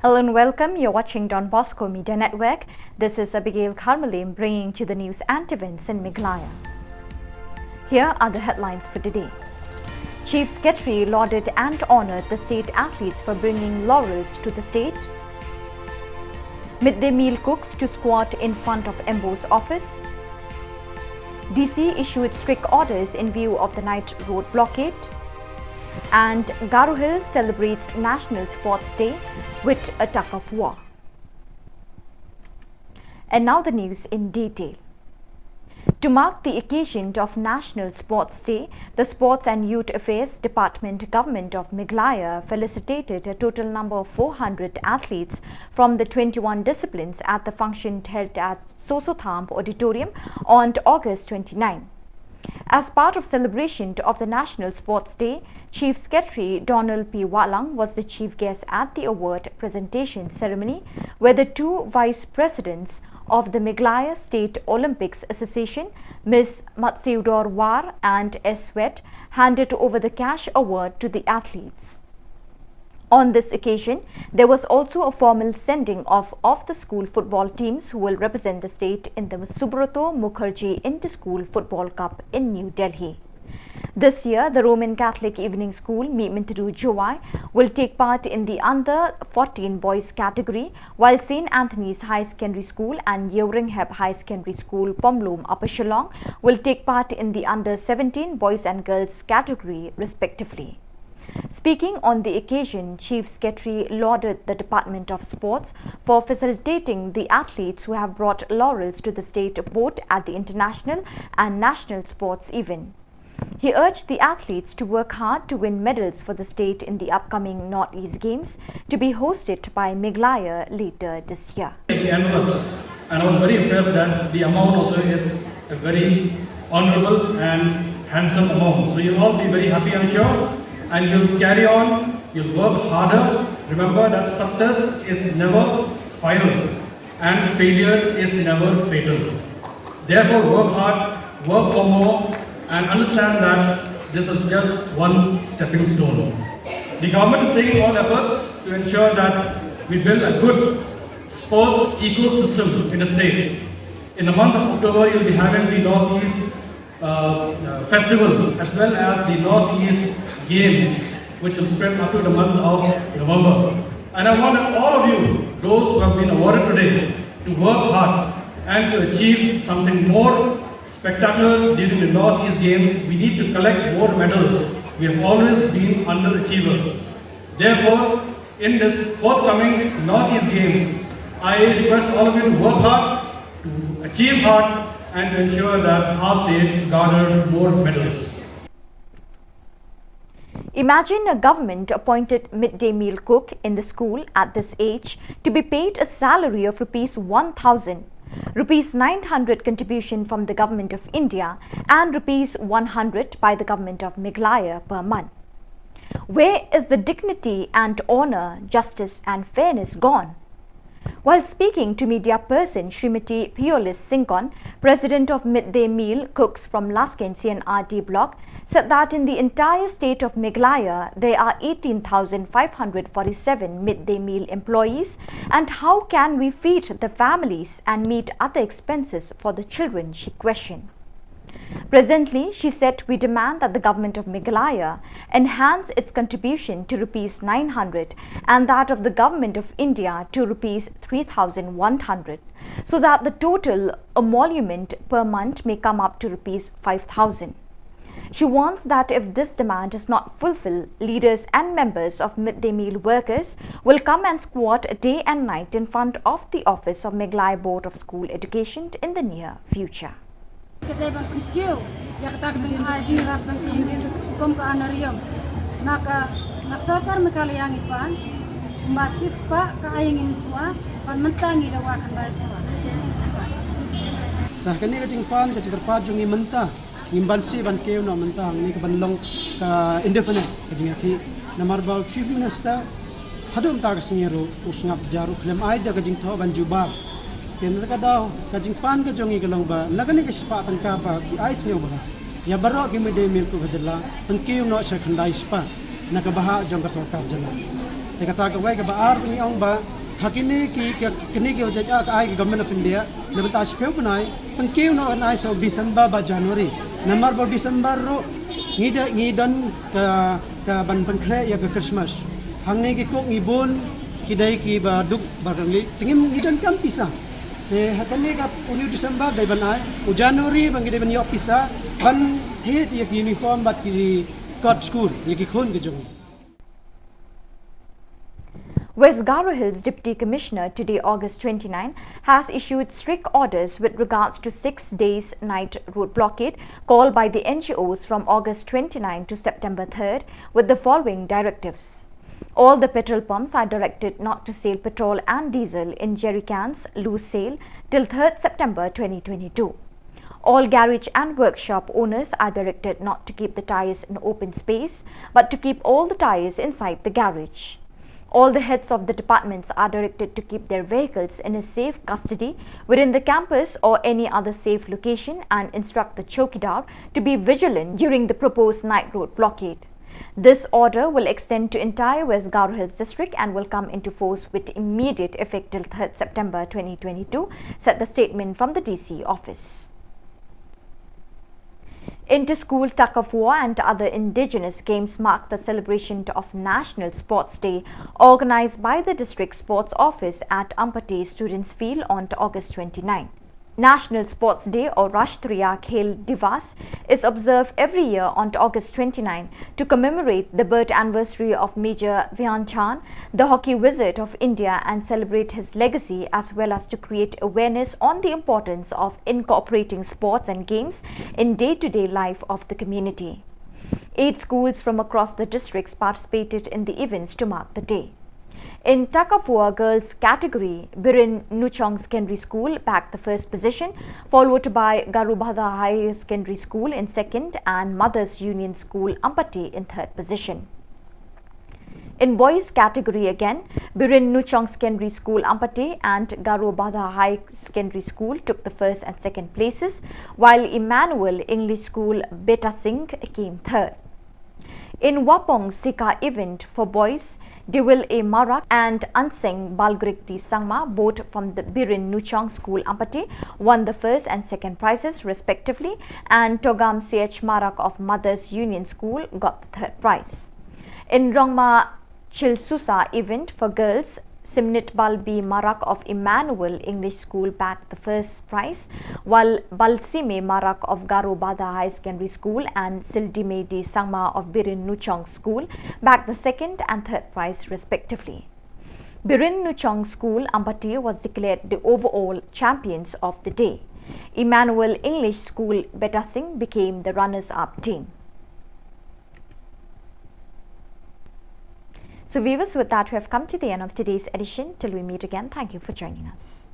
Hello and welcome. You're watching Don Bosco Media Network. This is Abigail Karmalim bringing to the news and events in Meghalaya. Here are the headlines for today. Chief Secretary lauded and honored the state athletes for bringing laurels to the state. Midday meal cooks to squat in front of MBO's office. DC issued strict orders in view of the night road blockade. And Garo Hills celebrates National Sports Day with a tug of war. And now the news in detail. To mark the occasion of National Sports Day, the Sports and Youth Affairs Department Government of Meghalaya felicitated a total number of 400 athletes from the 21 disciplines at the function held at Sosothamp Auditorium on August 29. As part of celebration of the National Sports Day, Chief Secretary Donald P. Walang was the chief guest at the award presentation ceremony, where the two vice presidents of the Meghalaya State Olympics Association, Ms. Matseudor War and S. Swet, handed over the cash award to the athletes. On this occasion, there was also a formal sending off of the school football teams who will represent the state in the Subroto Mukherjee Inter-School Football Cup in New Delhi. This year, the Roman Catholic Evening School, Mimintru Jowai, will take part in the Under-14 boys category, while St. Anthony's High Secondary School and Yeuringheb High Secondary School, Pomloom, Upper Shillong, will take part in the Under-17 boys and girls category, respectively. Speaking on the occasion, Chief Secretary lauded the Department of Sports for facilitating the athletes who have brought laurels to the state both at the international and national sports event. He urged the athletes to work hard to win medals for the state in the upcoming Northeast Games to be hosted by Meghalaya later this year. The envelopes, and I was very impressed that the amount also is a very honorable and handsome amount. So you'll all be very happy, I'm sure. And you'll carry on, you'll work harder. Remember that success is never final and failure is never fatal. Therefore, work hard, work for more, and understand that this is just one stepping stone. The government is taking all efforts to ensure that we build a good sports ecosystem in the state. In the month of October, you'll be having the Northeast Festival as well as the Northeast Games, which will spread up to the month of November. And I want all of you, those who have been awarded today, to work hard and to achieve something more spectacular during the Northeast Games. We need to collect more medals. We have always been underachievers. Therefore, in this forthcoming Northeast Games, I request all of you to work hard, to achieve hard, and to ensure that our state garnered more medals. Imagine a government-appointed midday meal cook in the school at this age to be paid a salary of Rs 1,000, Rs 900 contribution from the Government of India and Rs 100 by the Government of Meghalaya per month. Where is the dignity and honor, justice and fairness gone? While speaking to media person Srimati Piolis Singkon, president of Midday Meal Cooks from Laskin CNRD block, said that in the entire state of Meghalaya, there are 18,547 midday meal employees, and how can we feed the families and meet other expenses for the children, she questioned. Presently, she said, we demand that the government of Meghalaya enhance its contribution to Rs 900 and that of the government of India to Rs 3,100, so that the total emolument per month may come up to Rs 5,000. She warns that if this demand is not fulfilled, leaders and members of midday meal workers will come and squat day and night in front of the office of Meghalaya Board of School Education in the near future. Imbalsi ban keu no mentang ni ban long ka indefinite kajing aki namarbal chief minister hadum ta kasngero usngap jaru klem ai da kajing tho ban juba ken ka daw kajing pan ka jongi kalong ba lagani ka spa tan ka ba ki ais nyo ba ya baro ki midday meal ko bajala ban keu no sa khandai spa nakabaha jong ka sarkar jala kata ka wai ka ba ar ni ong ba hakini kini ki wajah ka ai government of India le bata speu punai pengkeu no nai so December ba January namar ba December ro ngidon ka ban pankre ya ka Christmas hangni ki kok ngibon kidai ki ba duk barangli tingim ngidon kam pisa hakani ka uni December dai ban ai u January bang kidai ban yo pisa ban thet ya uniform bat ki got school ya ki khon ke jong. West Garo Hills Deputy Commissioner today, August 29, has issued strict orders with regards to 6 days night road blockade called by the NGOs from August 29 to September 3rd with the following directives. All the petrol pumps are directed not to sell petrol and diesel in jerry cans, loose sale till 3rd September 2022. All garage and workshop owners are directed not to keep the tyres in open space but to keep all the tyres inside the garage. All the heads of the departments are directed to keep their vehicles in a safe custody within the campus or any other safe location and instruct the chowkidar to be vigilant during the proposed night road blockade. This order will extend to entire West Garo Hills district and will come into force with immediate effect till 3rd September 2022, said the statement from the DC office. Inter-school tug of war and other indigenous games mark the celebration of National Sports Day organized by the District Sports Office at Ampati Students Field on August 29. National Sports Day or Rashtriya Khel Divas is observed every year on August 29 to commemorate the birth anniversary of Major Dhyan Chand, the hockey wizard of India, and celebrate his legacy as well as to create awareness on the importance of incorporating sports and games in day-to-day life of the community. 8 schools from across the districts participated in the events to mark the day. In tug of war girls category, Birin Nuchong Secondary School bagged the first position, followed by Garubhada High Secondary School in second and Mothers Union School Ampati in third position. In boys category again, Birin Nuchong Secondary School Ampati and Garubhada High Secondary School took the first and second places, while Emmanuel English School Beta Singh came third. In Wapong Sika event for boys, Dewil A. Marak and Anseng Balgrikti Sangma, both from the Birin Nuchong School Ampati, won the first and second prizes respectively, and Togam C.H. Marak of Mothers Union School got the third prize. In Rongma Chilsusa event for girls, Simnit Balbi Marak of Emmanuel English School bagged the first prize, while Balsime Marak of Garubhada High Secondary School and Sildimedi Sangma of Birin Nuchong School bagged the second and third prize respectively. Birin Nuchong School Ampati was declared the overall champions of the day. Emmanuel English School Beta Singh became the runners-up team. So viewers, with that we have come to the end of today's edition. Till we meet again, thank you for joining us.